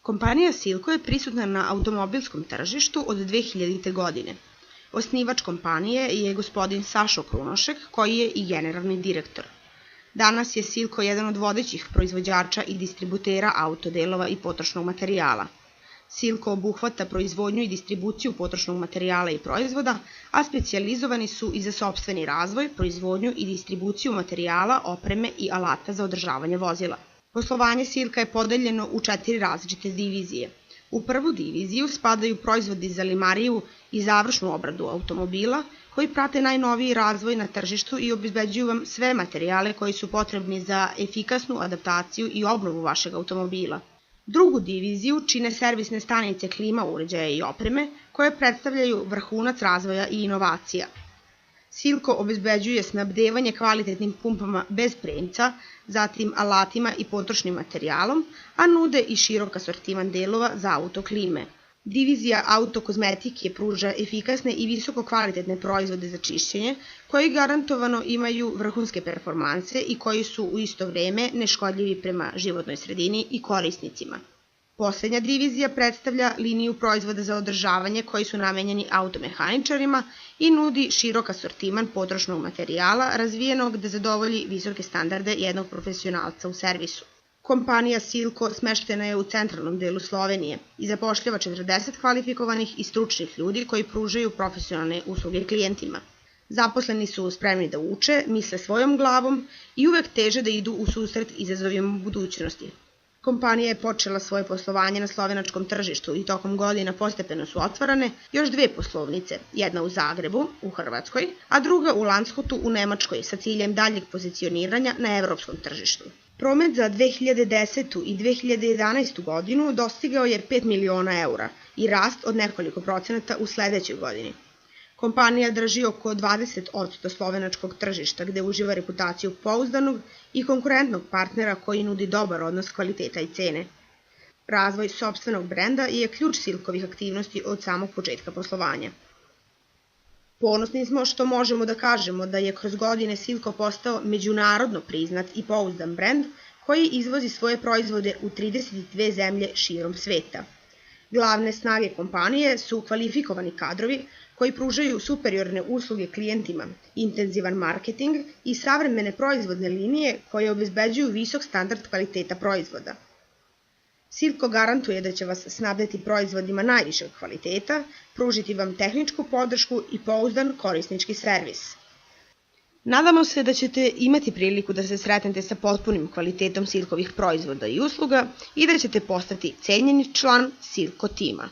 Kompanija Silko je prisutna na automobilskom tržištu od 2000. godine. Osnivač kompanije je gospodin Sašo Krunošek, koji je i generalni direktor. Danas je Silko jedan od vodećih proizvođača i distributera autodelova i potrošnog materijala. Silko obuhvata proizvodnju i distribuciju potrošnog materijala i proizvoda, a specijalizovani su i za sopstveni razvoj, proizvodnju i distribuciju materijala, opreme i alata za održavanje vozila. Poslovanje Silka je podeljeno u 4 različite divizije. U prvu diviziju spadaju proizvodi za limariju i završnu obradu automobila, koji prate najnoviji razvoj na tržištu i obezbeđuju vam sve materijale koji su potrebni za efikasnu adaptaciju i obnovu vašeg automobila. Drugu diviziju čine servisne stanice klima uređaja i opreme, koje predstavljaju vrhunac razvoja i inovacija. Silko obezbeđuje snabdevanje kvalitetnim pumpama bez premca, zatim alatima i potrošnim materijalom, a nude i širok asortiman delova za auto klime. Divizija autokozmetike pruža efikasne i visoko kvalitetne proizvode za čišćenje, koji garantovano imaju vrhunske performanse i koji su u isto vreme neškodljivi prema životnoj sredini i korisnicima. Poslednja divizija predstavlja liniju proizvoda za održavanje koji su namenjeni automehaničarima i nudi širok asortiman potrošnog materijala razvijenog da zadovolji visoke standarde jednog profesionalca u servisu. Kompanija Silko smeštena je u centralnom delu Slovenije i zapošljava 40 kvalifikovanih i stručnih ljudi koji pružaju profesionalne usluge klijentima. Zaposleni su spremni da uče, misle svojom glavom i uvek teže da idu u susret izazovima budućnosti. Kompanija je počela svoje poslovanje na slovenačkom tržištu i tokom godina postepeno su otvarane još 2 poslovnice, jedna u Zagrebu, u Hrvatskoj, a druga u Landshutu u Nemačkoj sa ciljem daljeg pozicioniranja na evropskom tržištu. Promet za 2010. i 2011. godinu dostigao je 5 miliona eura i rast od nekoliko procenata u sledećoj godini. Kompanija drži oko 20% slovenačkog tržišta gde uživa reputaciju pouzdanog i konkurentnog partnera koji nudi dobar odnos kvaliteta i cene. Razvoj sopstvenog brenda je ključ Silkovih aktivnosti od samog početka poslovanja. Ponosni smo što možemo da kažemo da je kroz godine Silko postao međunarodno priznat i pouzdan brend koji izvozi svoje proizvode u 32 zemlje širom sveta. Glavne snage kompanije su kvalifikovani kadrovi koji pružaju superiorne usluge klijentima, intenzivan marketing i savremene proizvodne linije koje obezbeđuju visok standard kvaliteta proizvoda. Silko garantuje da će vas snabdeti proizvodima najvišeg kvaliteta, pružiti vam tehničku podršku i pouzdan korisnički servis. Nadamo se da ćete imati priliku da se sretnete sa potpunim kvalitetom Silkovih proizvoda i usluga i da ćete postati cenjeni član Silko tima.